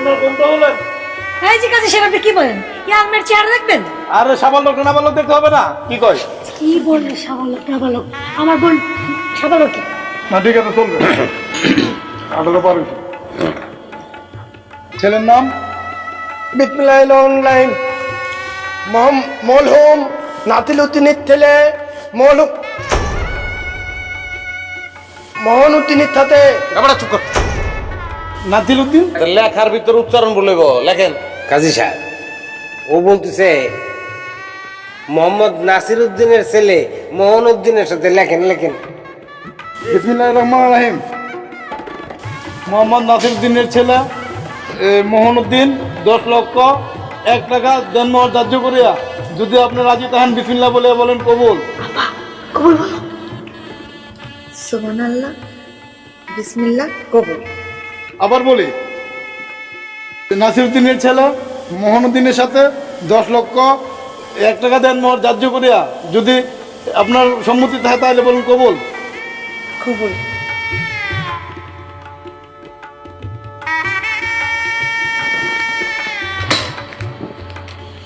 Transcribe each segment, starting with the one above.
আপনার কোনটা বলেন? এই যে কাজে সেটা আপনি কি বলেন? ইয়াং মেয়ের চেহারা দেখবেন? আরে সাবালক না বালক দেখতে হবে না, কি কয়? কি বললে সাবালক না বালক? আমার বোন সাবালক কি? না ঠিক আছে চলবে। আঠারো পার ছেলের নাম বিসমিল্লাহির অনলাইন মলহুম নাতিলউদ্দিনের ছেলে মোহনউদ্দিনের সাথে। এবার চুপ কর। নাজিল উদ্দিন। লেখার ভিতর উচ্চারণ বলব লেখেন। কাজী সাহেব ও বলতেছে মোহাম্মদ নাসির উদ্দিনের ছেলে মোহন উদ্দিনের সাথে লেখেন লেখেন। বিসমিল্লাহির রহমানির রহিম। মোহাম্মদ নাসির উদ্দিনের ছেলে মোহনউদ্দিন 10 লক্ষ 1 টাকা দেনমোহর ধার্য করিয়া যদি আপনি রাজি তাহান বিসমিল্লাহ বলে বলেন কবুল। কবুল বলো। সুবহানাল্লাহ, বিসমিল্লাহ, কবুল। আবার বলি, নাসির উদ্দিনের ছেলে মোহনউদ্দিনের সাথে 10 লক্ষ 1 টাকা দেনমোহর ধার্য করিয়া যদি আপনার সম্মতি থাকে তাহলে বলুন কবুল। কবুল।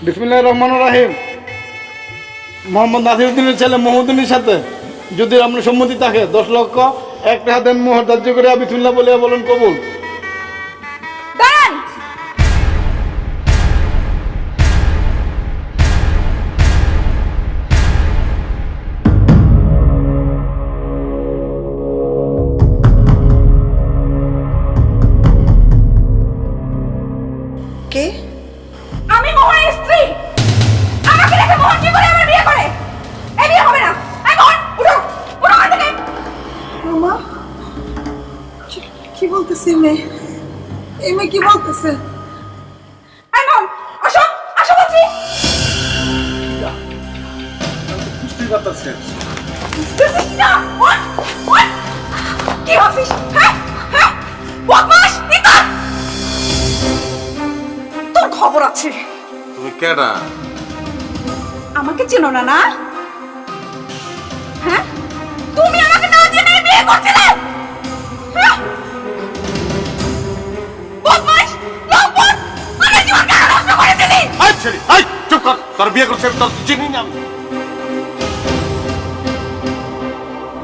বিসমিল্লাহির রহমানির রহিম। মোহাম্মদ নাসির উদ্দিনের ছেলে মোহনউদ্দিনের সাথে যদি আপনার সম্মতি থাকে 10 লক্ষ 1 টাকা দেনমোহর ধার্য করিয়া বিসমিল্লাহ বলে বলুন কবুল। দাঁড়ান। কে? আমি মোহনের স্ত্রী। আমাকে রেখে মোহন কি করে আমার বিয়ে করে? এই বিয়ে হবে না। এই মোহন উঠো, উঠো এখান থেকে। মামা কি বলতেছে মেয়ে? এই মেয়ে কি বলতেছে? এই মোহন আসো, আসো বলছি। This is not what? What? কি ভাবছিস? হ্যাঁ? হ্যাঁ? বদমাশ, ইতর! তোর খবর আছে। তুমি কেডা? আমাকে চেনো না না? হ্যাঁ? তুমি আমাকে না জেনে বিয়ে করছিলে? হ্যাঁ? বদমাশ, লম্পট, আমার জীবন কেন নষ্ট করেছিলি? আই ছেড়ি, আই চুপ কর। তোর বিয়ে করছে তোর চিনি না।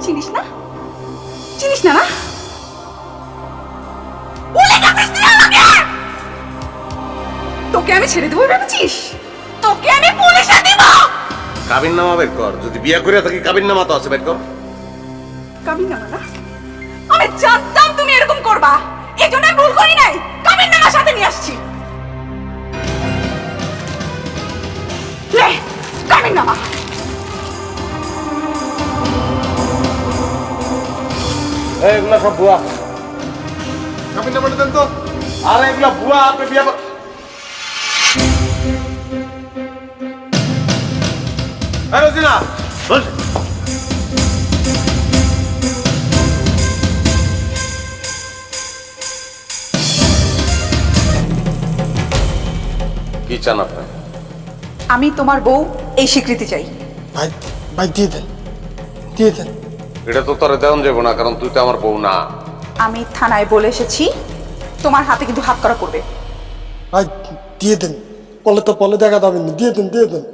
চিনিস না? চিনিস না না? ভুলে গেছিস তুই আমাকে? তোকে আমি ছেড়ে দেবো ভেবেছিস? তোকে আমি পুলিশে দিব। কাবিননামা বের কর। যদি বিয়ে করে থাকি কাবিননামা তো আছে, বের কর। কাবিননামা না? আমি জানতাম তুমি এরকম করবা। এজন্য আমি ভুল করি নাই। কাবিননামা সাথে নিয়ে আসছি। লে, কাবিননামা। এগুলা সব ভুয়া। কাবিননামাটা দেন তো। আরে এগুলা ভুয়া। আপনি বিয়ে কর। এই রোজিনা, বল। কি চান আপনি? আমি তোমার বউ, এই স্বীকৃতি চাই। ভাই ভাই দিয়ে দেন, দিয়ে দেন। এটা তো তোরে দেওয়া যাবো না, কারণ তুই তো আমার বউ না। আমি থানায় বলে এসেছি, তোমার হাতে কিন্তু হাত করা করবে। ভাই দিয়ে দেন, বলে তো বলে দেখা যাবে না, দিয়ে দেন, দিয়ে দেন।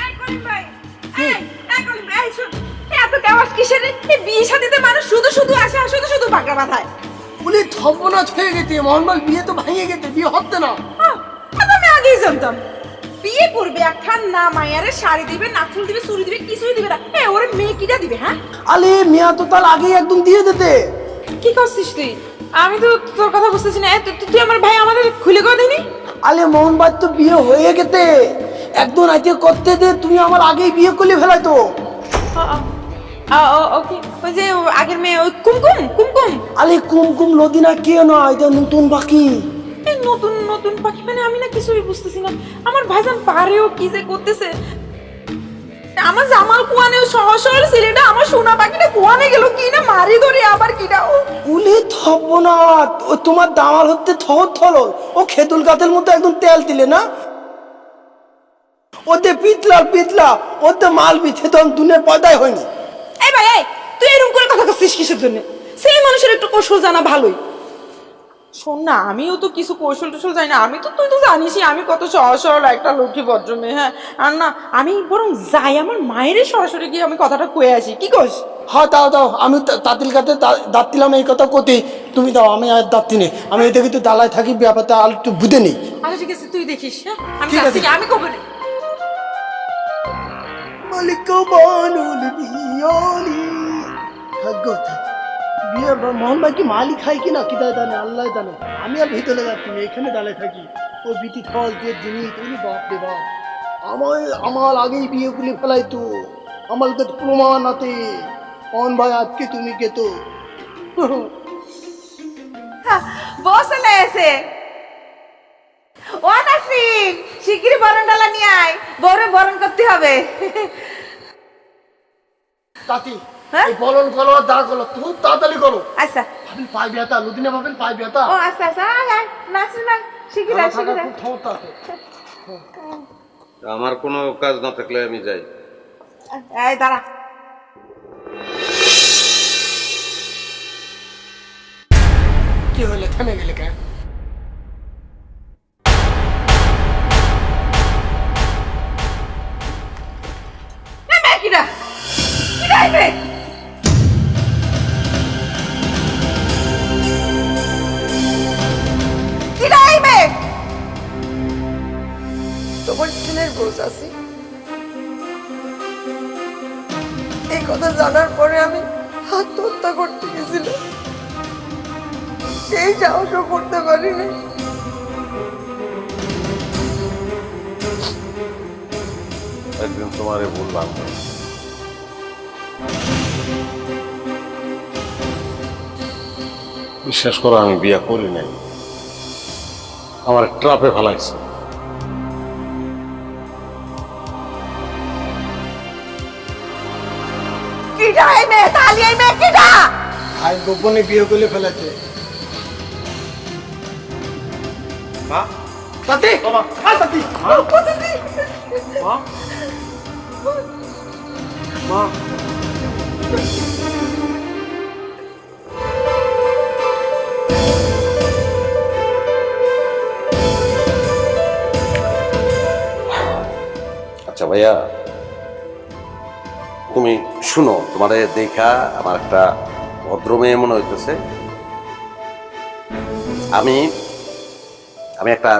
এই কলিম ভাই, এই কলিম ভাই, শোন। এত দেওয়াস কিসের? এই বিয়ে শাদিতে মানুষ শুধু শুধু আসে আর শুধু শুধু বাগড়া বাঁধায়। বলে সর্বনাশ হয়ে গেছে, মোহনলাল বিয়ে তো ভেঙে গেছে, বিয়ে হচ্ছে না। আমি আগেই জানতাম বিয়ে করবে একখান না, মায়ারে শাড়ি দিবে, নাচুল দিবে, চুড়ি দিবে, কিছুই দিবে না। ওরে মেয়ে কিটা দিবে? হ্যাঁ, আলে মিয়া তো তার আগে একদম দিয়ে দিতে। কি করছিস তুই? আমি তো তোর কথা বুঝতেছি না। তুই আমার ভাই আমাদের খুলে করে দিনি। আলে মোহন ভাই তো বিয়ে হয়ে গেছে, একদম আইতে করতে দে, তুমি আমার আগেই বিয়ে করলে ফেলাই তো। ওকে, ওই যে আগের মেয়ে, ওই কুমকুম কুমকুম। আলে কুমকুম লদিনা কে না, এটা নতুন বাকি। এই নতুন নতুন পাখি মানে আমি না কিছুই বুঝতেছি না। আমার ভাইজান পারেও কি যে করতেছে। আমার জামাল কুয়ানেও সহজ সরল ছেলেটা আমার সোনা পাখিটা কুয়ানে গেল কি না, মারি ধরে আবার কিটা। উলি থব না, ও তোমার দামাল হতে থর থল, ও খেতুল গাছের মতো একদম তেল দিলে না। ওদের পিতলা ওদের মাল বিছে তো দুনিয়ার পয়দাই হয়নি। এই ভাই এই তুই এরকম করে কথা করছিস কিসের জন্য? ছেলে মানুষের একটু কৌশল জানা ভালোই। শোন না, আমিও তো কিছু কৌশল টৌশল জানি না। আমি তো, তুই তো জানিসই আমি কত সহজ সরল একটা লক্ষ্মী ভদ্র মেয়ে। হ্যাঁ, আর না আমি বরং যাই আমার মায়ের সরাসরি গিয়ে আমি কথাটা কয়ে আসি, কি কস? হ্যাঁ দাও আমি তাঁতিল কাতে দাঁততিলাম এই কথা কোথায়, তুমি দাও, আমি আর দাঁততি নেই, আমি এতে কিন্তু দালায় থাকি, ব্যাপারটা আর একটু বুঝে নেই। আচ্ছা ঠিক আছে, তুই দেখিস। হ্যাঁ, আমি ঠিক যাচ্ছি, আছে। আমি কবে নেই। মালিক বানুল বিয়লি থাকো বিয়ে মোহন ভাই কি মালিক খাই কিনা কি জানে, আল্লাহ জানে। আমি আর ভিতরে যাচ্ছি না, এখানে দাঁড়ায় থাকি। ওই বিটি ফল যে জিনিস তুমি বাপ রে বাপ, আমার আগেই বিয়ে গুলি ফেলাই তো, আমার কাছে প্রমাণ আছে। মোহন ভাই আজকে তুমি কে তো বসলে এসে ও নাসরিন, শিগগিরই বরণ ডালা নিয়ে আয়, বউরে বরণ করতে হবে। তাতি হ্যাঁ? এই বলন করো আর দাঁড় করো, খুব তাড়াতাড়ি করো। আচ্ছা, ভাবিন পাই ব্যথা, লুদিনে ভাবেন পাই ব্যথা। ও আচ্ছা আচ্ছা, আয় আয় নাসরিন আয়, শিগগির আয়, শিগগির আয়। খুব ক্ষমতা আছে। আমার কোনো কাজ না থাকলে আমি যাই। এই দাঁড়া, কি হলে থেমে গেলে কেন? এই মেয়ে কিরা কিরা এই মেয়ে? কিরা এই মেয়ে? তোমার ছেলের বউ আছি, এই কথা জানার পরে আমি আত্মহত্যা করতে গেছিলাম, সেই সাহসও করতে পারিনি। একদিন তোমারে বললাম, বিশ্বাস করো আমি বিয়ে করি নাই, আমার ট্রাপে ফেলাইছে। কিরা এই মেয়ে? তালি এই মেয়ে কিরা? ভাই গোপনে বিয়ে করে ফেলেছে। তাতে তাতে আচ্ছা ভাইয়া, তুমি শুনো, তোমারে দেখা আমার একটা ভদ্র মেয়ে মনে হইতেছে। আমি আমি একটা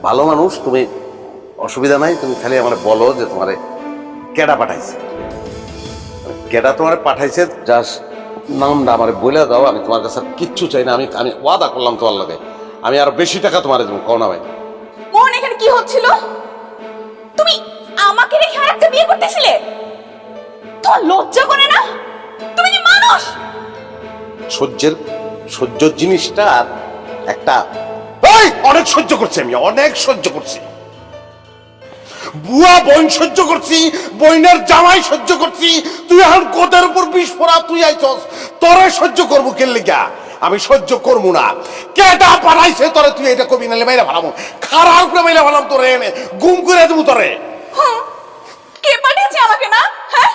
ভালো মানুষ, তুমি অসুবিধা নাই, তুমি খালি আমার বলো যে তোমারে কেডা পাঠাইছে, কেডা তোমার পাঠাইছে, জাস্ট নামটা আমার বলে দাও। আমি তোমার কাছে আর কিচ্ছু চাই না, আমি আমি ওয়াদা করলাম তোমার লগে আমি আরো বেশি টাকা তোমার দেবো, কও না ভাই। মোহন, এখানে কি হচ্ছিল? তুমি আমাকে রেখে আরেকটা বিয়ে করতেছিলে? তোমার লজ্জা করে না? তুমি কি মানুষ? সহ্য জিনিসটা একটা, এই অনেক সহ্য করছি, আমি অনেক সহ্য করছি, বুয়া বোন সহ্য করছি, বইনের জামাই সহ্য করছি, তুই এখন কোদের উপর বিষ পড়া তুই আইছস, তোরে সহ্য করবো কে লিগা? আমি সহ্য করবো না। কেটা পাঠাইছে তোরে, তুই এটা কবি নালে মাইরা ভালাম, খারাপ করে মাইরা ভালাম, তোরে এনে গুম করে দেবো তোরে। কে পাঠিয়েছে আমাকে? না, হ্যাঁ,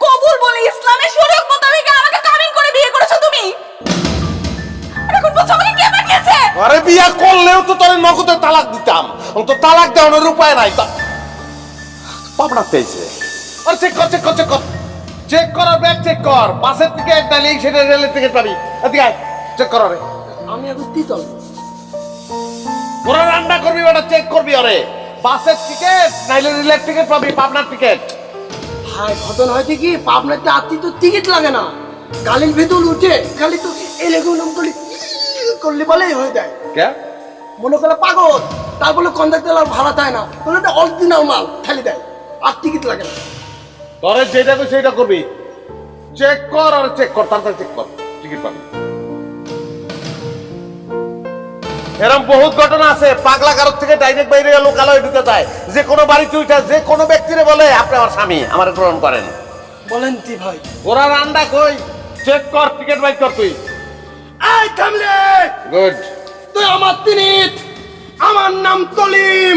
কবুল বলে ইসলামের শরীয়ত মোতাবেক আমাকে কামিন করে বিয়ে করেছো তুমি। আর এখন বলছো আমাকে কে পাঠিয়েছে? আরে বিয়া করলেও তো তোরে নগদে তালাক দিতাম, তো তালাক দেওয়ানোর উপায় নাই। পাপড়া পেয়েছে, আর চেক কর চেক কর চেক কর চেক করার ব্যাগ চেক কর, বাসের টিকিট নালি সেটা রেলের টিকিট পাবি, এদিকে আয় চেক কর। রে আমি এখন কি চল তোরা রান্না করবি, ওটা চেক করবি। আরে বাসের টিকিট নাইলে রেলের টিকিট পাবি, পাবনার টিকিট। ভাই ঘটনা হয়েছে কি, পাবনাতে আত্মি তো টিকিট লাগে না, গালির ভেতর উঠে খালি তো এলেগুলো করলে বলেই হয়ে যায়। কে মনে করে পাগল, তারপরে কন্ডাক্টর আর ভাড়া দেয় না, বলে তো অরিজিনাল মাল খালি দেয়, আর টিকিট লাগে না। তোরে যেটা কই সেটা করবি, চেক কর আর চেক কর, তারপর চেক কর, টিকিট পাবি। এরকম বহুত ঘটনা আছে, পাগলা কারোর থেকে ডাইরেক্ট বাইরে লোকালয়ে ঢুকে যায়, যে কোনো বাড়িতে উঠে যে কোনো ব্যক্তিরে বলে আপনি আমার স্বামী, আমার গ্রহণ করেন। বলেন কি ভাই? ওরা রান্না কই, চেক কর, টিকিট বাইক কর তুই। এই থামলে, গুড। তুই আমার তিনিত, আমার নাম তলিম,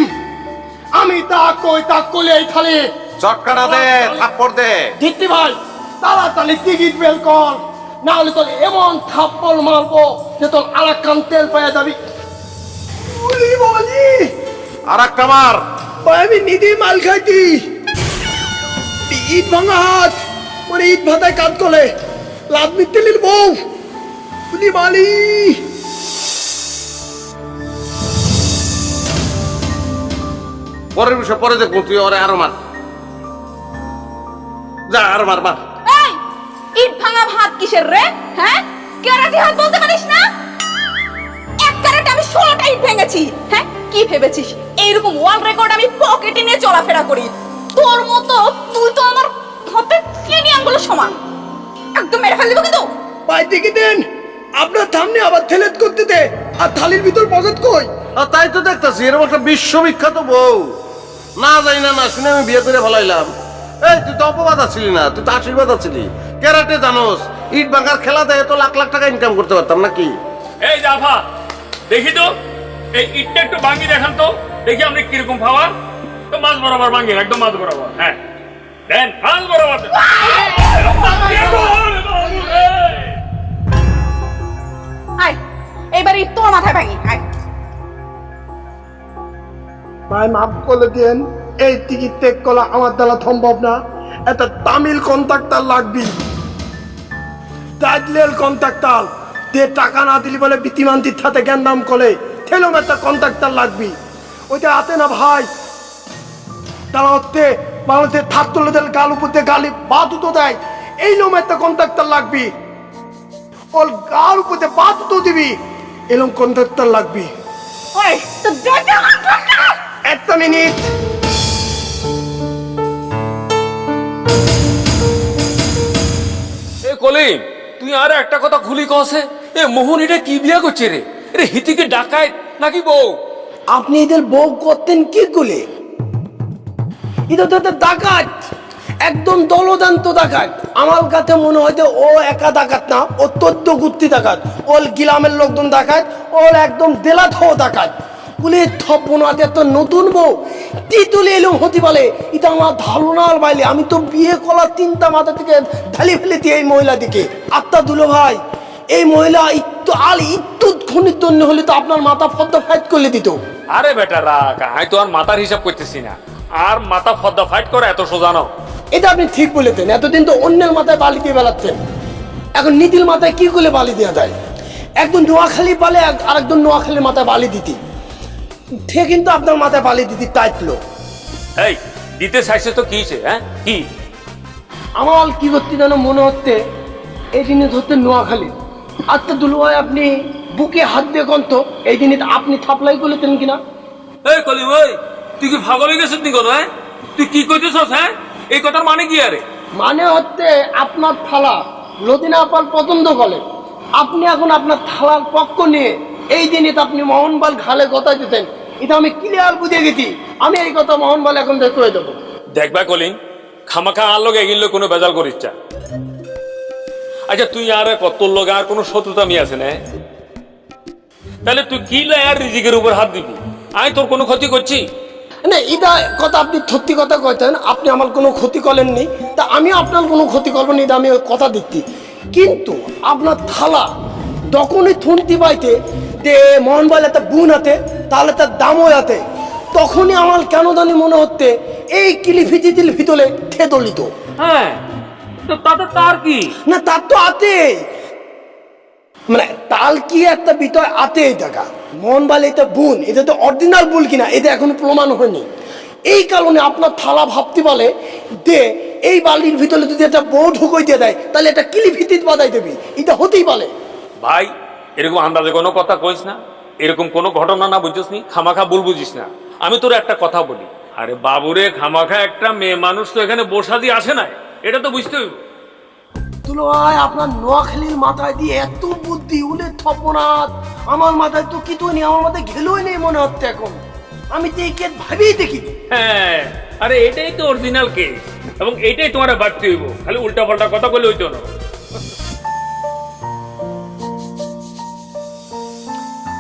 আমি তা কই তা কলে এই খালি চটকাটা দে, থাপ্পড় দে। দিতি ভাই তাড়াতাড়ি টিকিট বের কর, না হলে তোর এমন থাপ্পড় মারবো যে তোর আরাকান তেল পেয়ে যাবি। উলি বলি আর একটা মার। ভাই আমি নিধি মাল খাইতি, ইট ভাঙা হাত ওরে ইট ভাতায় কাজ করে লাভ মিত্তিলির বউ উলি বালি। পরের বিষয় পরে দেখবো, তুই ওরে আরো মার। যা আর মার মার। এই ইট ভাঙা ভাত কিসের রে? হ্যাঁ, ক্যারাটে হাত বলতে পারিস না? এক ক্যারেটে আমি 16টা ইট ভেঙেছি। হ্যাঁ, কি ভেবেছিস এইরকম ওয়ার্ল্ড রেকর্ড আমি পকেটে নিয়ে চলাফেরা করি? তোর মতো তুই তো আমার হাতে 3 আঙ্গুল সমান। একদম মেরে ফেল দিব কিন্তু। ভাই টিকিট দেন, আপনার সামনে আবার থেলেট করতে দে, আর থালির ভিতর পকেট কই? আর তাই তো দেখতেছি, এরকম একটা বিশ্ববিখ্যাত বউ না যাই না না শুনে আমি বিয়ে করে ফেলাইলাম। এই তুই তো অপবাদ আছিলি না, তুই তো আশীর্বাদ আছিলি। ক্যারাটে জানোস, ইট ভাঙার খেলা দেয় তো লাখ লাখ টাকা ইনকাম করতে পারতাম নাকি? এই জাফা, দেখি তো এই ইটটা একটু ভাঙি দেখান তো, দেখি আপনি কিরকম পাওয়ার। তো মাছ বরাবর ভাঙেন, একদম মাছ বরাবর। হ্যাঁ দেন, মাছ বরাবর দেন। আয় এবারে তোর মাথায় ভাঙি। আয় ভাই মাফ করে দেন, এই টিকিট টেক করা আমার দ্বারা সম্ভব না। একটা তামিল কন্ট্রাক্টর লাগবি, টাইটলেল কন্ট্রাক্টর। যে টাকা না দিলি বলে বিতিমান্তির সাথে জ্ঞানদাম করে ঠেলম একটা কন্ট্রাক্টর লাগবি। ওইটা হাতে না ভাই, তারা হচ্ছে বাংলাদেশের ছাত্রদের গাল উপর দিয়ে গালি বাতুতো দেয়, এই লোম একটা কন্ট্রাক্টর লাগবি। ওর গাল উপর দিয়ে বাতুতো দিবি, এরকম কন্ট্রাক্টর লাগবি। ওই তো দেখে একটা মিনিট। এ কলিম, তুই আর একটা কথা খুলি কসে, এ মোহন এটা কি বিয়া করছে রে? রে হিতিকে ডাকায় নাকি বউ? আপনি এদের বউ করতেন কি গুলে? এটা তো একটা ডাকাত, একদম দলদান্ত ডাকাত। আমার কাছে মনে হয় যে ও একা ডাকাত না, ও 14 গুত্তি ডাকাত। ওর গিলামের লোকজন ডাকাত, ওর একদম দেলাত হও ডাকাত। বলে থপ বোনাতে একটা নতুন বউ তিতুলে এলুম হতে পারে, এটা আমার ধারণার বাইরে। আমি তো বিয়ে করার চিন্তা মাথা থেকে ঢালি ফেলে দিই এই মহিলা দিকে। আত্মা দুলো ভাই, এই মহিলা একটু একটু খনির জন্য হলে তো আপনার মাথা ফদ্দা ফাইট করলে দিত। আরে বেটা রাখ, আমি তো আর মাথার হিসাব করতেছি না। আর মাথা ফদ্দা ফাইট করে এত সোজা না। এটা আপনি ঠিক বলেছেন, এতদিন তো অন্যের মাথায় বালি দিয়ে বেলাচ্ছেন, এখন নীতির মাথায় কি করে বালি দেওয়া যায়? একজন নোয়াখালী পালে আর একজন নোয়াখালীর মাথায় বালি দিতি, সে কিন্তু আপনার মাথায় বালি দিতি টাইটলো। এই দিতে চাইছে তো কি হইছে? হ্যাঁ কি আমার কি করতে যেন মনে হচ্ছে এই জিনিস হচ্ছে নোয়াখালী। আচ্ছা দুলু ভাই, আপনি বুকে হাত দিয়ে কন্ত এই জিনিস আপনি সাপ্লাই করেছেন কিনা? এই কলিম, ওই তুই কি পাগল হয়ে গেছিস নি কোনো? হ্যাঁ তুই কি কইতেছস? হ্যাঁ এই কথার মানে কি? আরে মানে হচ্ছে আপনার থালা লদিনা আপার পছন্দ করে, আপনি এখন আপনার থালার পক্ষ নিয়ে এই জিনিস আপনি মোহনবাল খালে কথা দিতেন, এটা আমি ক্লিয়ার বুঝে গেছি। আমি এই কথা মোহনবাল এখন দেখে দেবো। দেখবা কলিম, খামাখা আর লোক এগিয়ে কোনো বেজাল করিস চা। আচ্ছা তুই আর কত লোক আর কোনো শত্রুতা নিয়ে আছে না? তাহলে তুই কি লাই আর রিজিকের উপর হাত দিবি? আমি তোর কোনো ক্ষতি করছি না, এটা কথা আপনি সত্যি কথা কইতেন, আপনি আমার কোনো ক্ষতি করেননি, তা আমিও আপনার কোনো ক্ষতি করবো না, এটা আমি কথা দিচ্ছি। কিন্তু আপনার থালা যখনই থুনতি পাইতে যে মোহনবাল একটা গুণ হাতে, তাহলে তার দামও হাতে, তখনই আমার কেন জানি মনে হচ্ছে এই কিলিফিচিতিল ভিতরে থেদলিত। হ্যাঁ তো তাতে তার কি না, তার তো আতে মানে তাল কি একটা বিষয় আতে এই টাকা মোহনবাল, এটা বুন, এটা তো অরিজিনাল বুল কিনা এটা এখনো প্রমাণ হয়নি। এই কারণে আপনার থালা ভাবতে বলে যে এই বালির ভিতরে যদি একটা বউ ঢুকই দিয়ে দেয় তাহলে এটা কিলিফিতিত বাদাই দেবি, এটা হতেই পারে। ভাই এরকম আন্দাজে কোনো কথা কইস না, এরকম কোনো ঘটনা না বুঝছিস নি, খামাখা ভুল বুঝিস না। আমি তোর একটা কথা বলি, আরে বাবুরে খামাখা একটা মেয়ে মানুষ তো এখানে বসা দিয়ে আসে না, এটা তো বুঝতে হইব। তুলো ভাই, আপনার নোয়াখালীর মাথায় দিয়ে এত বুদ্ধি উলে থপনাথ, আমার মাথায় তো কিছু নেই, আমার মাথায় ঘেলোই নেই মনে হচ্ছে এখন। আমি তো এই কেস ভাবেই দেখিনি। হ্যাঁ আরে এটাই তো অরিজিনাল কেস, এবং এইটাই তোমার বাড়তে হইব, খালি উল্টা পাল্টা কথা বলে হইতো না।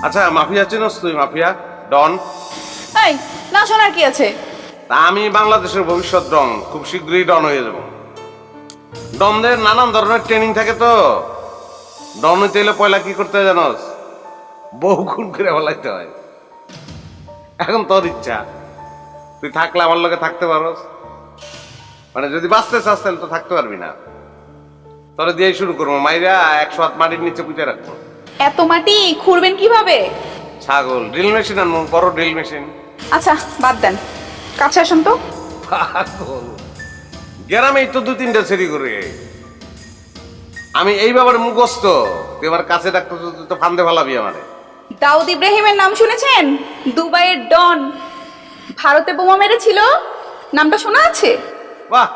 আচ্ছা মাফিয়া চিনস তুই? Mafia don? এই না শোনার কি আছে? তা আমি বাংলাদেশের ভবিষ্যৎ ডন, খুব শীঘ্রই ডন হয়ে যাব। ডনদের নানান ধরনের ট্রেনিং থাকে তো। ডন হইতে হলে পয়লা কি করতে হয় জানোস? বহু খুন করে বলাইতে হয়। এখন তোর ইচ্ছা, তুই থাকলে আমার লগে থাকতে পারস, মানে যদি বাঁচতে চাস তাহলে তো থাকতে পারবি না। তোরে দিয়েই শুরু করবো, মাইরা 100 হাত মাটির নিচে পুঁতে রাখবো। এত মাটি খুঁড়বেন কিভাবে? ছাগল ড্রিল মেশিন আনবো, বড় ড্রিল মেশিন। আচ্ছা বাদ দেন, কাছে আসুন তো। পাগল, গ্রামেই তো 2-3টা সেরি করে। আমি এই ব্যাপারে মুখস্থ, তুই আমার কাছে ডাক্তার, তুই তো ফান্দে ফালাবি আমারে। দাউদ ইব্রাহিমের নাম শুনেছেন? দুবাইয়ের ডন, ভারতে বোমা মেরেছিল, নামটা শোনা আছে? বাহ,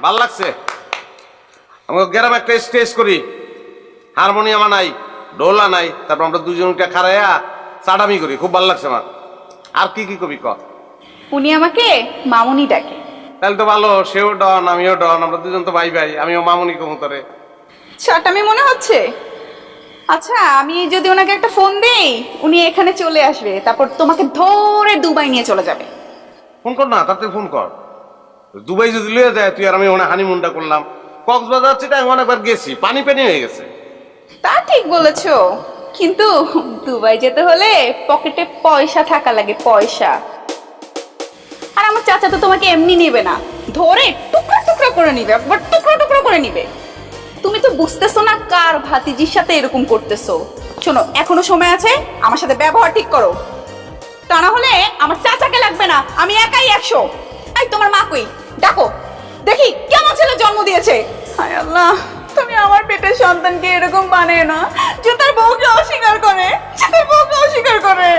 ভাল লাগছে। আমাকে গ্রামে একটা স্টেজ করি, হারমোনিয়াম নাই, ঢোলা নাই, তারপর আমরা দুজন উঠে খাড়াইয়া চাটামি করি, খুব ভালো লাগছে আমার। আর কি কি কবি ক? উনি আমাকে মামুনি ডাকে। তাহলে তো ভালো, সেও ডন আমিও ডন, আমরা দুজন তো ভাই ভাই, আমিও মামুনি কবুতরে। চাটামি মনে হচ্ছে? আচ্ছা আমি যদি ওনাকে একটা ফোন দেই, উনি এখানে চলে আসবে, তারপর তোমাকে ধরে দুবাই নিয়ে চলে যাবে। ফোন কর না, তাতে ফোন কর। দুবাই যদি লয়ে যায়, তুই আর আমি ওখানে হানিমুনটা করলাম। কক্সবাজার চিটাং অনেকবার গেছি, পানি পানি হয়ে গেছে। তা ঠিক বলেছো, কিন্তু দুবাই যেতে হলে পকেটে পয়সা থাকা লাগে, পয়সা। আর আমার চাচা তো তোমাকে এমনি নেবে না, ধরে টুকরা টুকরা করে নিবে, একবার টুকরা টুকরা করে নিবে। তুমি তো বুঝতেছো না কার ভাতিজির সাথে এরকম করতেছো। শোনো, এখনো সময় আছে, আমার সাথে ব্যবহার ঠিক করো, তা না হলে আমার চাচাকে লাগবে না, আমি একাই 100। এই তোমার মা কই? ডাকো দেখি কেমন ছেলে জন্ম দিয়েছে। হায় আল্লাহ, তুমি আমার পেটের সন্তানকে এরকম বানিয়ে না যে তার বউকে অস্বীকার করে, যে তার বউকে অস্বীকার করে।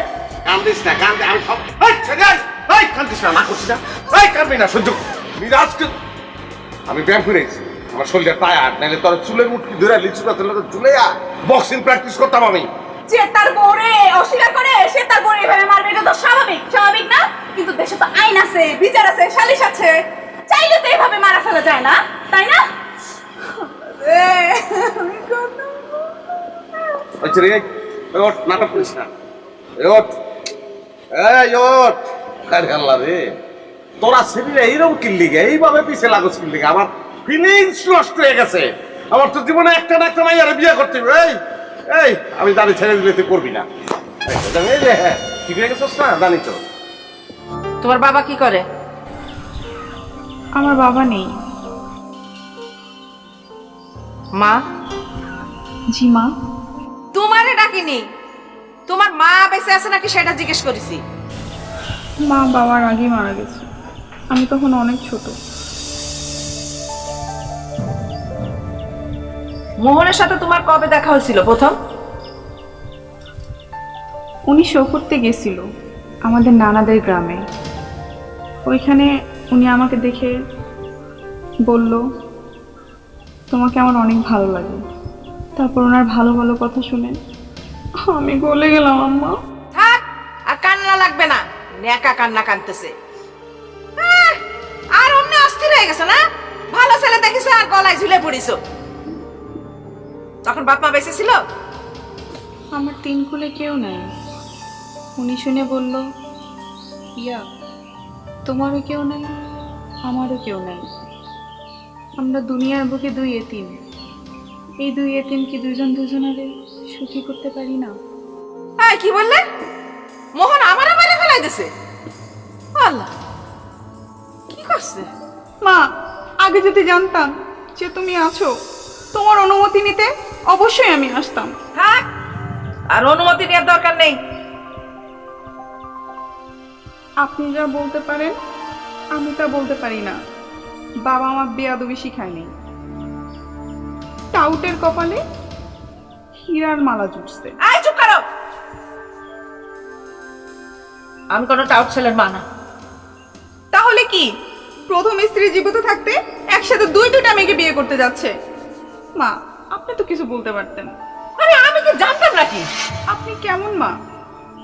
কান্দিস না, কান্দে আমি সব কান্দিস না, না করছি না, কান্দবি না, সহ্য আজকে আমি ব্যায়াম করেছি, আমার শরীরটা টায়ার্ড, নাহলে তোর চুলের মুটকি ধরে লিচুটা তুলে তো চুলে বক্সিং প্র্যাকটিস করতাম আমি। যে তার বউরে অস্বীকার করে সে তার বউরে এভাবে মারবে, এটা তো স্বাভাবিক, স্বাভাবিক না? কিন্তু দেশে তো আইন আছে, বিচার আছে, সালিশ আছে, চাইলে তো এভাবে মারা ফেলা যায় না, তাই না? আচ্ছা রে, ওঠ, নাটক করিস না, ওঠ, এই ওঠ। আরে আল্লাহ রে, তোরা শরীরে এইরকম কিল্লিগে, এইভাবে পিছে লাগোস কিল্লিগে, আমার ফিলিংস নষ্ট হয়ে গেছে। আমার তো জীবনে একটা না একটা মাইয়ারে বিয়ে করতে হবে। এই এই আমি দাঁড়িয়ে ছেড়ে দিলে তুই করবি না। এই যে হ্যাঁ, ঠিক হয়ে গেছিস না, জানি তো। তোমার বাবা কি করে? আমার বাবা নেই। মা? জি মা। তোমারে ডাকিনি, তোমার মা বেঁচে আছে নাকি সেটা জিজ্ঞেস করেছি। মা বাবার আগে মারা গেছে, আমি তখন অনেক ছোট। মোহনের সাথে তোমার কবে দেখা হয়েছিল প্রথম? উনি শো করতে গেছিল আমাদের নানাদের গ্রামে। ওইখানে উনি আমাকে দেখে বলল, তোমাকে আমার অনেক ভালো লাগে। তারপর ওনার ভালো ভালো কথা শুনে আমি গলে গেলাম আম্মা। থাক, আর কান্না লাগবে না, নেকা কান্না কানতেছে। আর অমনি অস্থির হয়ে গেছে না? ভালো ছেলে দেখিস আর গলায় ঝুলে পড়িস। তখন বাপ মা বেঁচে ছিল? আমার 3 কুলে কেউ নেই। উনি শুনে বলল, ইয়া তোমারও কেউ নেই, আমারও কেউ নেই। আমরা দুনিয়ার বুকে 2 এতিম। এই 2 এতিম কি দুজন দুজনারে সুখী করতে পারি না? হ্যাঁ, কি বললে? মোহন আমারও মেরে ফেলাই দিছে? আল্লাহ, কি করছে? মা, আগে যদি জানতাম যে তুমি আছো, তোমার অনুমতি নিতে অবশ্যই আমি আসতাম। থাক, আর অনুমতি নেওয়ার দরকার নেই। আপনি যা বলতে পারেন আমি তা বলতে পারি না। বাবা আমার বেয়াদবি শিখায়নি। টাউটের কপালে হীরার মালা জুটছে। আয় চুপ করো, আমি কোনো টাউট ছেলের মা না। তাহলে কি প্রথম স্ত্রী জীবিত থাকতে একসাথে 2টা মেয়েকে বিয়ে করতে যাচ্ছে? মা, আপনি তো কিছু বলতে পারতেন। আরে আমি কি জানতাম নাকি? আপনি কেমন মা?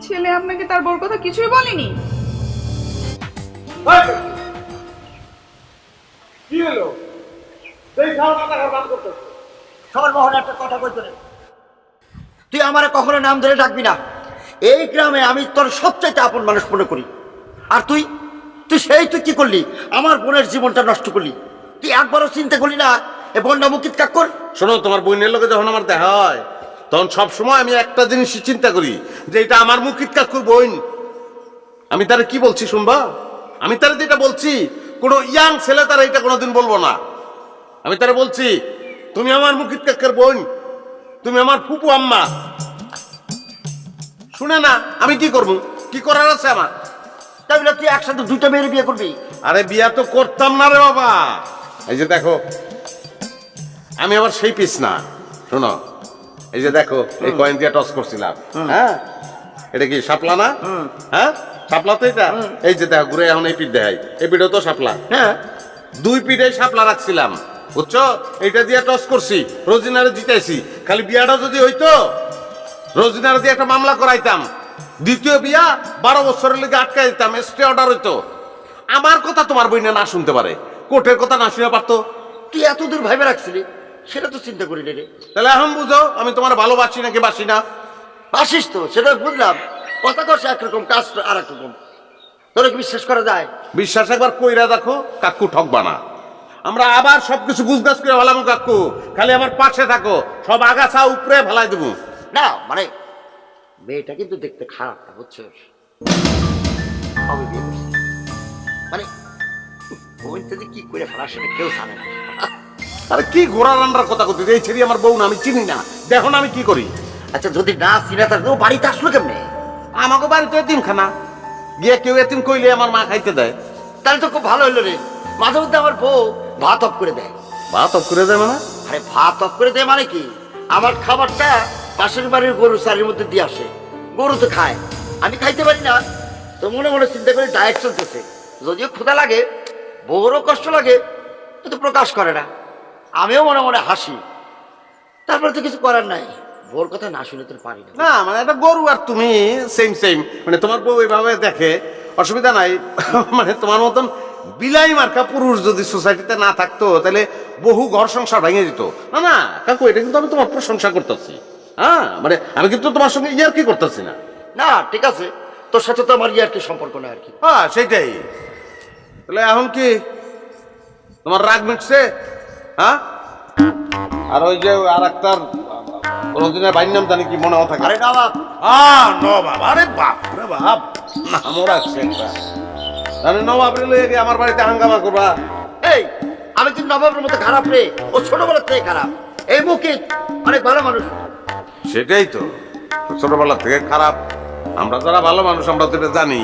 ছেলে আপনাকে তার বউর কথা কিছুই বলেনি? কি হলো? এই খাওয়া দাওয়া বাদ করতে সবার মোহন একটা কথা কইতে রে, তুই আমারে কখনো নাম ধরে ডাকবি না। এই গ্রামে আমি তোর সবচাইতে আপন মানুষ মনে করি। আর তুই তুই তুই কি করলি? আমার বোনের জীবনটা নষ্ট করলি। তুই একবারও চিন্তা করলি না এ বোনটা মুকিত কাক্কর? শোনো, তোমার বোনের লোকে যখন আমার দেখা হয় তখন সবসময় আমি একটা জিনিসই চিন্তা করি যে এটা আমার মুকিত কাকুর বোন। আমি তারে কি বলছি শুনবা? আমি তারে যেটা বলছি কোনো ইয়াং ছেলে তারা এটা কোনোদিন বলবো না। আমি তারে বলছি তুমি আমার মুকিত কাকুর বোন, তুমি আমার ফুপু আম্মা। শুনে না আমি কি করবো? কি করার আছে আমার? তাহলে তুই একসাথে দুইটা মেয়ের বিয়ে করবি? আরে বিয়া তো করতাম না রে বাবা। এই যে দেখো, আমি আবার সেই পিস না। শোনো, এই যে দেখো, এই কয়েন দিয়ে টস করছিলাম। হ্যাঁ, এটা কি শাপলা না? হ্যাঁ, শাপলা তো এটা। এই যে দেখো ঘুরে এখন এই পিঠ দেখাই, এই পিঠও তো শাপলা। হ্যাঁ, দুই পিঠে শাপলা রাখছিলাম, বুঝছো? এইটা দিয়ে টস করছি, রোজিনারে জিতাইছি। খালি বিয়াটা যদি হইতো, রোজিনারে দিয়ে একটা মামলা করাইতাম, দ্বিতীয় বিয়া 12 বছরের লেগে আটকাই দিতাম, স্টে অর্ডার হইতো। আমার কথা তোমার বইনে না শুনতে পারে, কোর্টের কথা না শুনে পারতো। তুই এতদূর ভাইবে রাখছিলি, সেটা তো চিন্তা করি রে। তাহলে এখন বুঝো আমি তোমার ভালোবাসি নাকি বাসি না। আসিস তো, সেটা বুঝলাম। কথা করছে একরকম, কাজ আর এক রকম। তোরা কি বিশ্বাস করা যায়? বিশ্বাস একবার কইরা দেখো, কাকু ঠকবা না। আমরা আবার সবকিছু গুজগাছ করে ভালাম কাকু, খালি আমার পাশে থাকো, সব আগাছা উপরে ফেলাই দেবো। না মানে মেয়েটা কিন্তু দেখতে খারাপ না, বুঝছো? আমি বিয়ে করছি মানে বউটা যে কি করে ফেলা সেটা কেউ জানে না। আরে কি ঘোড়া রান্নার কথা করতে, এই ছেড়ে আমার বউ না, আমি চিনি না। দেখো না আমি কি করি। আচ্ছা যদি না চিনা থাকতো বাড়িতে আসলো কেমনে? আমাকে বাড়িতে এতিমখানা গিয়ে কেউ এতিম কইলে আমার মা খাইতে দেয়। তাহলে তো খুব ভালো হইলো রে। মাঝে মধ্যে আমার বউ ভাত অফ করে দেয়। ভাত অফ করে দেয় মানে? আরে ভাত অফ করে দেয় মানে কি, আমার খাবারটা পাশের বাড়ির গরু চারির মধ্যে দিয়ে আসে, গরু তো খায়, আমি খাইতে পারি না। তো মনে মনে চিন্তা করে ডায়েট চলতেছে। যদিও ক্ষুধা লাগে, বউরও কষ্ট লাগে, কিন্তু প্রকাশ করে না। আমিও মনে মনে হাসি। তারপরে তো কিছু করার নাই, বউর কথা না শুনে তো পারি না। না মানে একটা গরু আর তুমি সেম সেম, মানে তোমার বউ এইভাবে দেখে অসুবিধা নাই। মানে তোমার মতন বিলাই মার্কা পুরুষ যদি সোসাইটিতে না থাকতো তাহলে বহু ঘর সংসার ভেঙে যেত। না না কাকু, এটা কিন্তু আমি তোমার প্রশংসা করতেছি। হ্যাঁ, মানে আমি কিন্তু তোমার সঙ্গে ইয়ার কি করতেছি না। না ঠিক আছে, তোর সাথে তো আমার আর কি সম্পর্ক না আর কি। হ্যাঁ সেটাই। তাহলে এখন কি তোমার রাগ মিটছে? হ্যাঁ, আর ওই যে আর একটা কোনদিনের বাইর নাম জানি কি মনে থাকে? আরে না বাপ, নবাব। আরে বাপ রে বাপ, নামও রাখছে একটা। তাহলে নবাব রে আমার বাড়িতে হাঙ্গামা করবা? এই আমি কিন্তু নবাবের মতো খারাপ রে, ও ছোটবেলার থেকে খারাপ। এই মুকিত অনেক ভালো মানুষ। সেটাই তো, ছোটবেলা থেকে খারাপ। আমরা যারা ভালো মানুষ আমরা তো এটা জানি।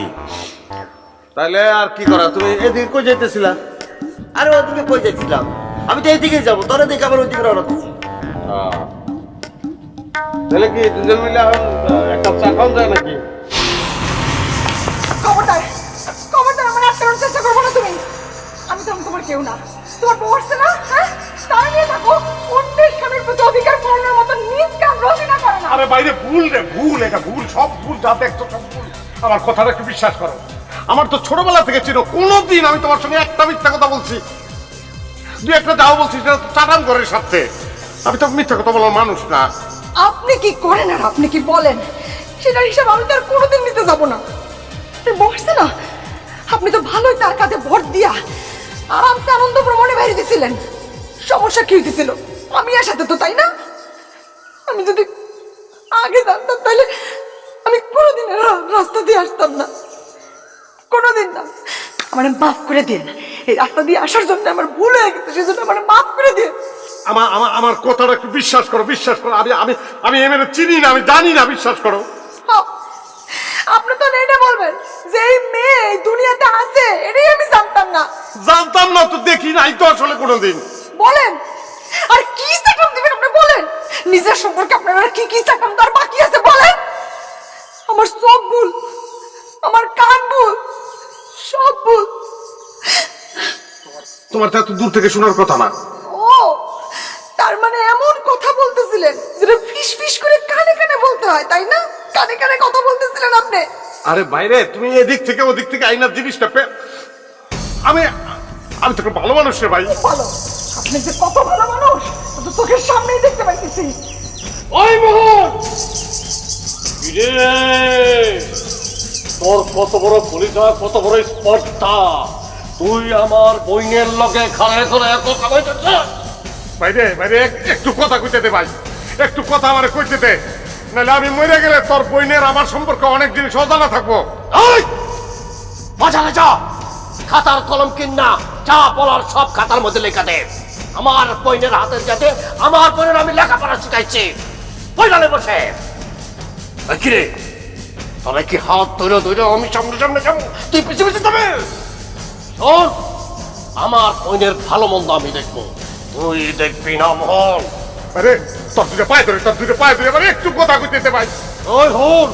তাহলে আর কি করা? তুমি এদিকে কই যাইতেছিলা? আরে ওদিকে কই যাচ্ছিলাম? আমি তো এইদিকে যাবো, তোরা দেখে আবার ওইদিকে রওনা দিচ্ছি। তাহলে কি দুজন মিলে এখন একটা চা খাওয়া যায় নাকি? খবরদার খবরদার, আমার আটকানোর চেষ্টা করবো না তুমি। আমি তো তোমার কেউ না, তোমার বউ আসছে না, হ্যাঁ? তাই নিয়ে থাকো, অন্যের স্বামীর প্রতি অধিকার পালনের মতো নিজ কাজ রচনা করে না। আরে বাইরে ভুল রে, ভুল, এটা ভুল, সব ভুল, যা দেখছো সব ভুল। আমার কথাটা একটু বিশ্বাস করো। আমার তো ছোটবেলা থেকে ছিল, কোনোদিন আমি তোমার সঙ্গে একটা মিথ্যা কথা বলছি, দুই একটা যাও বলছি, সেটা চাটান করে সাথে। আমি তো মিথ্যা কথা বলার মানুষ না। আপনি কি করেন আর আপনি কি বলেন সেটার হিসাব আমি তো আর কোনোদিন নিতে যাবো না। বসছে না, আপনি তো ভালোই তার কাছে ভোট দিয়া আরামসে আনন্দ ভ্রমণে বেরিয়ে দিয়েছিলেন। সমস্যা কি হইতেছিল আমি এর সাথে তো, তাই না? আমি যদি আগে জানতাম তাহলে আমি কোনোদিন রাস্তা দিয়ে আসতাম না, কোনোদিন না। আমার মাফ করে দিন, এই রাস্তা দিয়ে আসার জন্য আমার ভুল হয়ে গেছে, সেজন্য আমার মাফ করে দিন। আমার কথাটা একটু বিশ্বাস করো, বিশ্বাস করো। আমি এমএলএ চিনি না, আমি জানি না, বিশ্বাস করো। আপনি তো এটা বলবেন যে এই মেয়ে এই দুনিয়াতে আছে, এটাই আমি জানতাম না। জানতাম না তো, দেখি নাই তো আসলে কোনোদিন। বলেন আর কি চাকরাম দিবেন আপনি, বলেন নিজের সম্পর্কে আপনার আর কি কি চাকরাম তার বাকি আছে বলেন। আমার সব ভুল, আমার কান ভুল, সব ভুল। তোমার তো এত দূর থেকে শোনার কথা না। ও তার মানে এমন কথা বলতেছিলেন যেটা ফিস ফিস করে কানে কানে বলতে হয়, তাই না? কানে কানে কথা বলতেছিলেন আপনি। আরে বাইরে তুমি এদিক থেকে ওদিক থেকে আইনার জিনিসটা আমি আমি তোকে ভালো মানুষ রে ভাই। ভালো, আপনি যে কত ভালো মানুষ তো চোখের সামনেই দেখতে পাইতেছি। ওই মোহন, তোর কত বড় পরিচয়, কত বড় স্পর্ধা! তুই আমার বইনের লগে খাড়ে করে কথা কইতেছিস? বাইরে বাইরে একটু কথা কইতে দে ভাই, একটু কথা আমারে কইতে দে, নাহলে আমি মরে গেলে তোর বইনের আমার সম্পর্কে অনেক জিনিস অজানা থাকবো। বাজারে যা, খাতার কলম কিনা যা বলার সব খাতার মধ্যে লেখা দে। আমার বইনের হাতের যাতে আমার বোনের আমি লেখাপড়া শিখাইছি। বইনালে বসে কিরে, তবে কি হাত ধরে ধরে আমি সামনে সামনে যাবো, তুই পিছিয়ে পিছিয়ে যাবে? শোন, আমার বইনের ভালো মন্দ আমি দেখবো, তুই দেখবি না মোহন। আরে তোর দুটো পায়ে ধরে, তোর দুটো পায়ে ধরে এবার একটু কথা কইতে দে ভাই। ওই হন,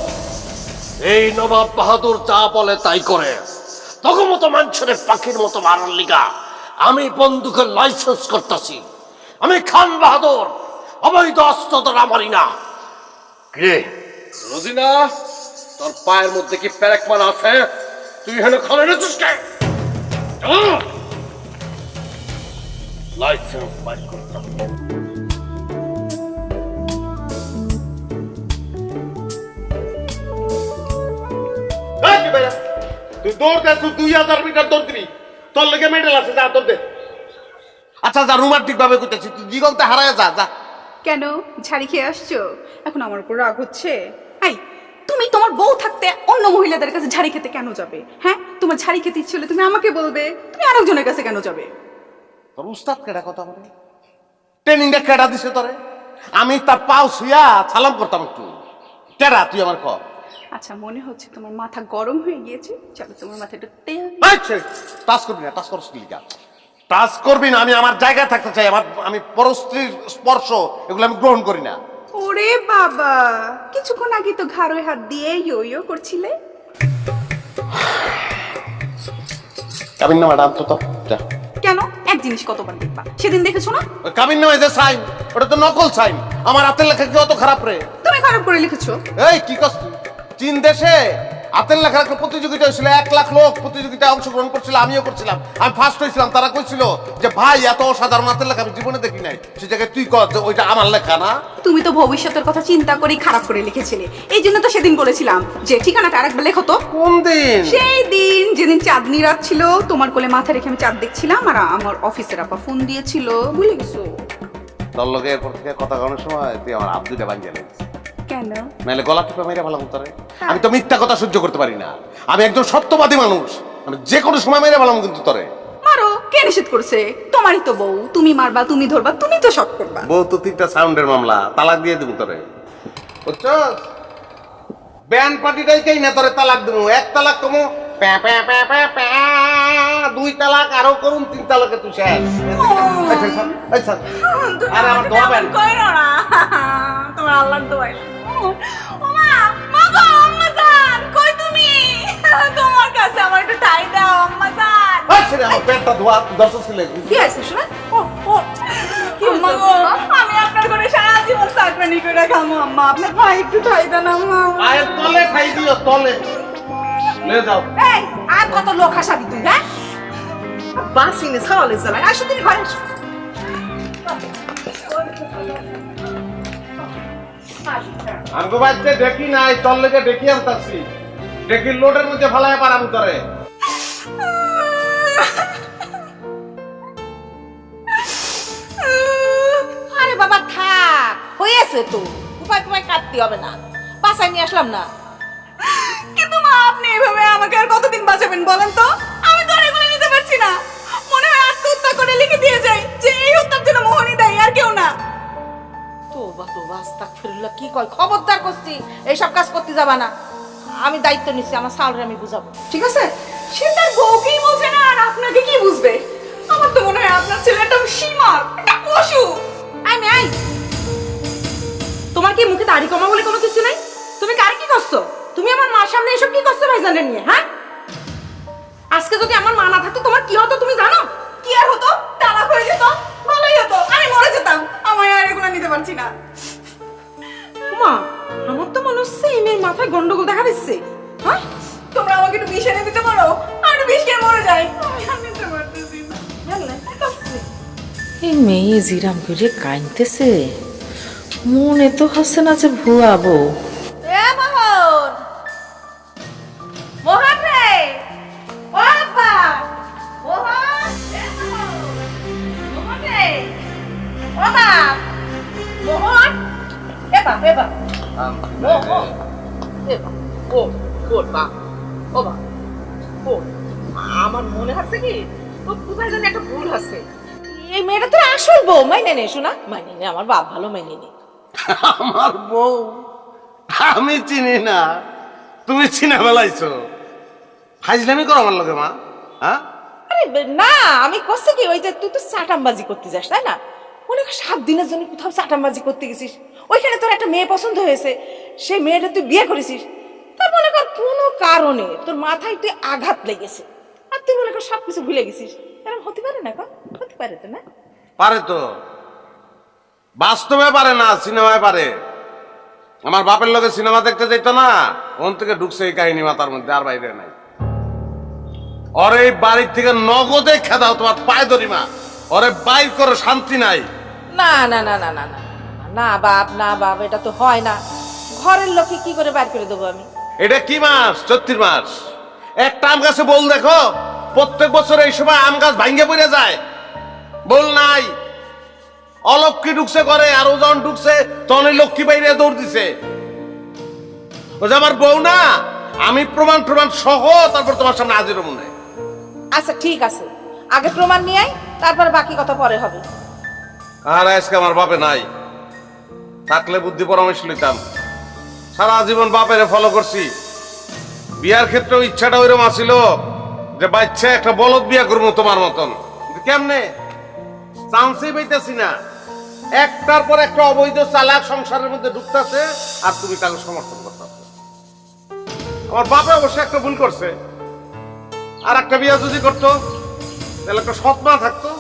এই নবাব বাহাদুর যা বলে তাই করে। তখন মতো মানুষের পাখির মতো মারার লিগা আমি বন্দুকের লাইসেন্স করতেছি। আমি খান বাহাদুর, অবৈধ অস্ত্র দ্বারা মারি না। কিরে রোজিনা, তোর পায়ের মধ্যে কি প্যারেক মারা আছে? তুই এখানে খানে নেছিস কে? লাইসেন্স বাইর করতে তুই দৌড় দে, তুই 2000 মিটার দৌড় দিবি, তোর লেগে মেডেল আছে, যা দৌড় দে। আচ্ছা যা, রোমান্টিক ভাবে করতেছি, তুই জীবনতে হারায় যা যা। কেন ঝাড়ি খেয়ে আসছো? এখন আমার উপর রাগ হচ্ছে? আই, তুমি তোমার বউ থাকতে অন্য মহিলাদের কাছে ঝাড়ি খেতে কেন যাবে? হ্যাঁ, তোমার ঝাড়ি খেতে ইচ্ছে হলে তুমি আমাকে বলবে, তুমি আরেকজনের কাছে কেন যাবে? তোর উস্তাদ কেডা কথা বলে? ট্রেনিংটা কেডা দিছে তোরে? আমি তার পাও শুয়া সালাম করতাম একটু। কেডা তুই আমার কর? আচ্ছা, মনে হচ্ছে তোমার মাথা গরম হয়ে গিয়েছে, চলো তোমার মাথায় একটু তেল। টাচ করবি না, টাচ করস কি লিগা? টাচ করবি না, আমি আমার জায়গায় থাকতে চাই। আমি পরস্ত্রীর স্পর্শ এগুলো আমি গ্রহণ করি না। ওরে বাবা, কিছুক্ষণ আগে তো ঘাড়ে হাত দিয়ে ইয়ো ইয়ো করছিলে। কাবিন নামা ডান তো যা। কেন? এক জিনিস কতবার দেখবা? সেদিন দেখেছো না? ওই কাবিন নামে যে সাইন, ওটা তো নকল সাইন। আমার হাতের লেখা কি অত খারাপ রে? তুমি খারাপ করে লিখেছো। এই কি কস তুই? চীন দেশে হাতের লেখার একটা প্রতিযোগিতা হয়েছিল, 1 লাখ লোক প্রতিযোগিতায় অংশগ্রহণ করছিল, আমিও করছিলাম। আমি ফার্স্ট হয়েছিলাম। তারা কইছিল যে ভাই এত অসাধারণ হাতের লেখা আমি জীবনে দেখি নাই। সে জায়গায় তুই কর যে ওইটা আমার লেখা না। তুমি তো ভবিষ্যতের কথা চিন্তা করে খারাপ করে লিখেছিলে, এই জন্য তো সেদিন বলেছিলাম যে ঠিকানাটা আরেকবার লেখো তো। কোন দিন? সেই দিন যেদিন চাঁদনি রাত ছিল, তোমার কোলে মাথা রেখে আমি চাঁদ দেখছিলাম, আর আমার অফিসের আপা ফোন দিয়েছিল, ভুলে গেছো? তোর লগে এরপর থেকে কথা কওয়ার সময় তুই আমার হাত দুইটা ভাঙিয়ে নিস। কেন? নাহলে গলা টিপে মেরে ভালো তোরে। আমি তো মিথ্যা কথা সহ্য করতে পারি না। আমি একজন সত্যবাদী মানুষ, আমি যে কোনো সময় মেরে ভালো কিন্তু তোরে। মারো, কে নিষেধ করছে? তোমারই তো বউ, তুমি মারবা, তুমি ধরবা, তুমি তো শট করবা। বউ তো 3টা সাউন্ডের মামলা, তালাক দিয়ে দেবো তোরে। বুঝছস? ব্যান্ড পার্টিটাই কেই না তোরে তালাক দেবো। 1 তালাক কমো, 2 তালাক আরো করুন, 3 তালাকে তুই শেষ। আচ্ছা আরে আমার দোয়া বেন তোমার আল্লাহর দোয়াই। ওমা, মা গো, আম্মা জান, কই তুমি? তোমার কাছে আমার একটু ঠাই দাও আম্মা জান। আচ্ছা আমার পেটটা ধোয়া, দর্শক ছিলে। কি আছে শোনা? আম্মা গো, আমি আপনার ঘরে সারা জীবন চাকরানি করে খামো আম্মা, আপনার ভাই একটু ঠাই দেন আম্মা। পায়ের তলে খাই দিও, তলে লে যাও। এই, আর কত লোক হাসাবি তুই? হ্যাঁ, বাসিনে ছাওয়ালে জ্বালায়। আসো তুমি ঘরে আসো। আমগো বাচ্চা দেখি নাই, তোর লেগে দেখি আনতাছি। দেখি লোডের মধ্যে ফালায় পারাম করে। আরে বাবা থাক, হয়েছে তো, উপায় তোমায় কাটতে হবে না, বাসায় নিয়ে আসলাম না। কিন্তু মা, আপনি এভাবে আমাকে আর কতদিন বাঁচাবেন বলেন তো? আমি তো আর এগুলো নিতে পারছি না। মনে হয় আত্মহত্যা করে লিখে দিয়ে যাই যে এই হত্যার জন্য মোহনই দায়ী, আর কেউ না। তোবা তোবা, আস্তাগফিরুল্লাহ, কি কয়? খবরদার করছি, এইসব কাজ করতে যাবা না। আমি দায়িত্ব নিচ্ছি, আমার সালরে আমি বুঝাবো। ঠিক আছে? সে তার বউকেই বোঝে না, আর আপনাকে কি বুঝবে? আমার তো মনে হয় আপনার ছেলেটা সীমার একটা পশু। আই, তোমার কি মুখে দাড়ি কমা বলে কোনো কিছু নাই? তুমি কার কি করছো? তুমি আমার মার সামনে এসব কি করছো ভাইজানের নিয়ে? হ্যাঁ, আজকে যদি আমার মা না থাকতো তোমার কি হতো তুমি জানো? কি আর হতো? তালাক হয়ে যেত, ভালোই হতো, আমি মরে যেতাম। আমি আর এগুলো নিতে পারছি না। মা, আমার তো মনে হচ্ছে এই মেয়ের মাথায় গন্ডগোল দেখা দিচ্ছে। হ্যাঁ, তোমরা আমাকে একটু বিষ এনে দিতে পারো? আমি একটু বিষ খেয়ে মরে যাই। আমি আর নিতে পারতেছি না। এই মেয়ে জিরাম করে কাঁদতেছে, মনে তো হচ্ছে না যে ভুয়া বউ। এ মোহন, হেবা হেবা ও ও বা ও বা ও আমার মনে হচ্ছে কি তো কোথায় জানি একটা ভুল আছে এই মেয়েটা তো আসল বউ মাইনে নে শোনা মাইনে নে আমার বাপ ভালো মাইনে নে আমার বউ আমি চিনি না, তুমি চিনা ফেলাইছো। ফাইজলামি করো আমার লগে মা, হ্যাঁ? আরে না আমি কষ্ট কি ওই যে তুই তো চাটামবাজি করতে যাস তাই না অনেক 7 দিনের জন্য কোথাও চাটামবাজি করতে গেছিস ওইখানে তোর একটা মেয়ে পছন্দ হয়েছে সেই মেয়েটা তুই বিয়ে করেছিস তার মনে কর কোনো কারণে তোর মাথায় তুই আঘাত লেগেছে আর তুই মনে কর সবকিছু ভুলে গেছিস এরকম হতে পারে না হতে পারে তো না পারে তো, বাস্তবে পারে না, সিনেমায় পারে। আমার বাপের লগে সিনেমা দেখতে যেত না, ওন থেকে ঢুকছে এই কাহিনী মাথার মধ্যে, আর বাইরে নাই। ওর এই বাড়ির থেকে নগদে খেদাও, তোমার পায়ে ধরি মা, ওরে বাইর করো, শান্তি নাই। না না না না না না না বাপ এটা তো হয় না ঘরের লোকে কি করে বাইর করে দেবো আমি এটা কি মাস? চৈত্রির মাস। একটা আম গাছে বল দেখো, প্রত্যেক বছর এই সময় আম গাছ ভাঙ্গে পড়ে যায়, বল নাই। অলক্ষী ঢুকছে করে, আর ও যখন ঢুকছে তখন ওই লক্ষ্মী বাইরে দৌড় দিছে। ও যে আমার বউ না, আমি প্রমাণ সহ তারপর তোমার সামনে হাজির মনে। আচ্ছা ঠিক আছে আগে প্রমাণ নিয়ে আয় তারপরে বাকি কথা পরে হবে আর আজকে আমার বাপে নাই, থাকলে বুদ্ধি পরামর্শ নিতাম। সারা জীবন বাপেরে ফলো করছি, বিয়ার ক্ষেত্রেও ইচ্ছাটা ওইরকম আছিল যে বাচ্চা একটা বলদ বিয়া করবো তোমার মতন, কিন্তু কেমনে চান্সই পাইতেছি না। একটার পর একটা অবৈধ চালাক সংসারের মধ্যে ঢুকতেছে, আর তুমি তাকে সমর্থন করতেছো। আমার বাপে অবশ্য একটা ভুল করছে, আর একটা বিয়া যদি করতো তাহলে একটা সৎমা থাকতো,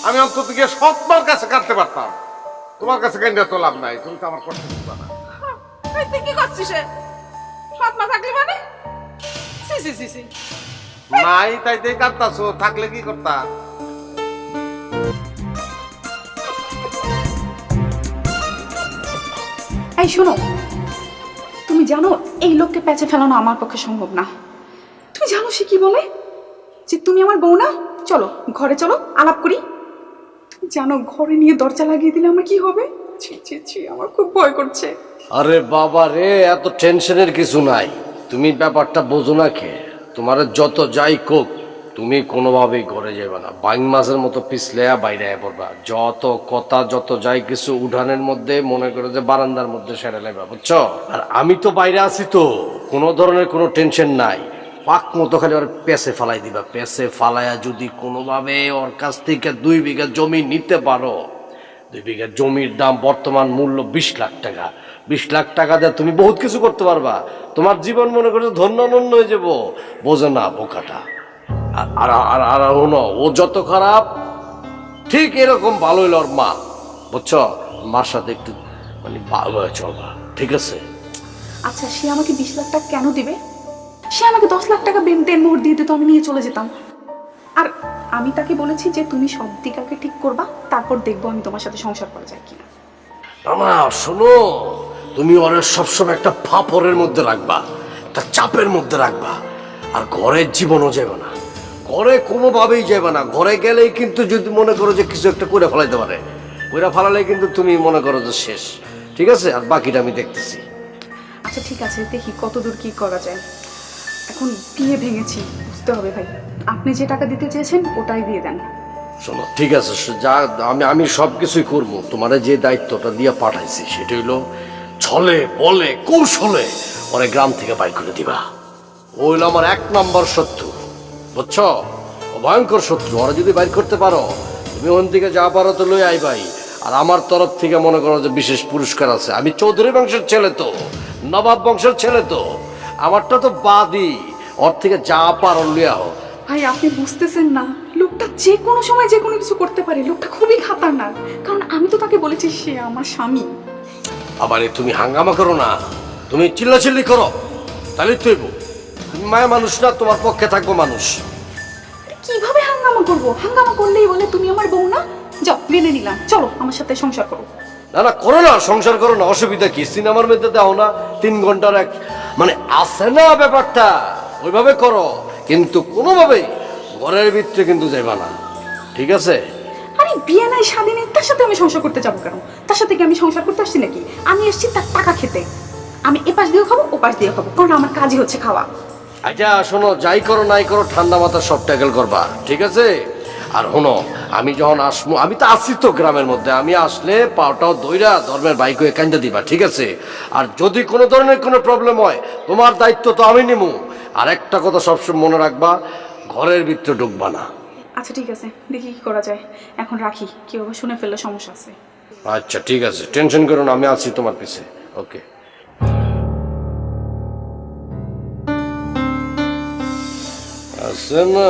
আমি অন্তত গিয়ে সৎমার কাছে কাটতে পারতাম। তোমার কাছে কেন্দ্রে তো লাভ নাই, তুমি তো আমার করতে দিবা না। তুই কি করছিস সৎ মা থাকলে মানে সি নাই তাইতেই কাটতাছো, থাকলে কি করতা? এই শোনো, তুমি জানো এই লোককে প্যাচে ফেলানো আমার পক্ষে সম্ভব না। তুমি জানো সে কি বলে, যে তুমি আমার বউ না, চলো ঘরে চলো আলাপ করি। তুমি জানো ঘরে নিয়ে দরজা লাগিয়ে দিলে আমার কি হবে? ছি ছি ছি, আমার খুব ভয় করছে। আরে বাবা রে, এত টেনশনের কিছু নাই, তুমি ব্যাপারটা বোঝো না। কে তোমার যত যাই কোক, তুমি কোনোভাবেই ঘরে যাবে না, বাইং মাছের মতো পিছলেয়া বাইরে পড়বা। যত কথা যত যাই কিছু উঠানের মধ্যে মনে করে যে বারান্দার মধ্যে সেরে লাগবা, বুঝছো? আর আমি তো বাইরে আছি, তো কোনো ধরনের কোনো টেনশন নাই। পাক মতো খালি ওর পেছে ফালাই দিবা, পেছে ফালাইয়া যদি কোনোভাবে ওর কাছ থেকে 2 বিঘা জমি নিতে পারো, 2 বিঘা জমির দাম বর্তমান মূল্য 20 লাখ টাকা। 20 লাখ টাকা দিয়ে তুমি বহুত কিছু করতে পারবা, তোমার জীবন মনে করছো ধন্য হয়ে যাবো। বোঝো না বোকাটা। আর আর আর শোনো, ও যত খারাপ ঠিক এরকম ভালো হইল ওর মা, বুঝছো? মার সাথে একটু মানে ভালোভাবে চলবা, ঠিক আছে? আচ্ছা সে আমাকে 20 লাখ টাকা কেন দিবে? সে আমাকে 10 লাখ টাকা দেন মোহর দিয়ে দিত, আমি নিয়ে চলে যেতাম। আর আমি তাকে বলেছি যে তুমি সব দিকাকে ঠিক করবা, তারপর দেখবো আমি তোমার সাথে সংসার করা যায় কিনা। না শোনো, তুমি ওর সবসময় একটা ফাপড়ের মধ্যে রাখবা, একটা চাপের মধ্যে রাখবা। আর ঘরের জীবনও যাবে না, ঘরে কোনোভাবেই যাবে না। ঘরে গেলেই কিন্তু যদি মনে করো যে কিছু একটা করে ফেলাইতে পারে, করে ফেলালে কিন্তু তুমি মনে করো যে শেষ, ঠিক আছে? আর বাকিটা আমি দেখতেছি। আচ্ছা ঠিক আছে, দেখি কতদূর কি করা যায়। এখন বিয়ে ভেঙেছি, বুঝতে হবে ভাই। আপনি যে টাকা দিতে চেয়েছেন ওটাই দিয়ে দেন। শোনো ঠিক আছে, যা আমি সব কিছুই করবো। তোমার যে দায়িত্বটা দিয়ে পাঠাইছি সেটা হইলো ছলে বলে কৌশলে ওরে গ্রাম থেকে বাইর করে দিবা। ও হইলো আমার 1 নম্বর শত্রু, বুঝছো? ও ভয়ঙ্কর শত্রু। ওরা যদি বাইর করতে পারো, তুমি ওখান থেকে যা পারো তো লই আইবাই। আর আমার তরফ থেকে মনে করো যে বিশেষ পুরস্কার আছে। আমি চৌধুরী বংশের ছেলে, তো নবাব বংশের ছেলে, তো আমারটা তো বাদই। ওর থেকে যা পারো লইয়া হোক। ভাই আপনি বুঝতেছেন না, লোকটা যে কোনো সময় যে কোনো কিছু করতে পারে। লোকটা খুবই খাতারনাক, কারণ আমি তো তাকে বলেছি সে আমার স্বামী। আবার তুমি হাঙ্গামা করো না, তুমি চিল্লাচিল্লি করো, তাহলে তুই তুমি মায়া মানুষ না, তোমার পক্ষে থাকবো মানুষ। কিভাবে হাঙ্গামা করবো? হাঙ্গামা করলেই বলে তুমি আমার বউ না। যাও মেনে নিলাম, চলো আমার সাথে সংসার করো। না করো না, সংসার করো না, অসুবিধা কি? সিনেমার মধ্যে দাও না 3 ঘন্টার এক মানে আছে না ব্যাপারটা, ওইভাবে করো। কিন্তু কোনোভাবেই ঘরের ভিতরে কিন্তু যাইবা না, ঠিক আছে? আরে বিয়ে নাই শাদী নেই, তার সাথে আমি সংসার করতে যাবো কেন? তার সাথে কি আমি সংসার করতে আসছি নাকি? আমি এসেছি তার টাকা খেতে। আমি এ পাশ দিয়েও খাবো, ও পাশ দিয়েও খাবো, কারণ আমার কাজই হচ্ছে খাওয়া। আচ্ছা শোনো, যাই করো নাই করো ঠান্ডা মাথা সব ট্যাকেল করবা, ঠিক আছে? আর শোনো, আমি যখন আসবো, আমি তো আছি তো গ্রামের মধ্যে, আমি আসলে পাওটাও দইরা ধর্মের বাইক হয়ে কান্দা দিবা, ঠিক আছে? আর যদি কোনো ধরনের কোনো প্রবলেম হয়, তোমার দায়িত্ব তো আমি নিবো। আর একটা কথা সবসময় মনে রাখবা, ঘরের ভিতরে ঢুকবা না। আচ্ছা ঠিক আছে, দেখি কি করা যায়। এখন রাখি, কেউ আবার শুনে ফেললে সমস্যা আছে। আচ্ছা ঠিক আছে, টেনশন করো না, আমি আছি তোমার পিছে। ওকে। আছে না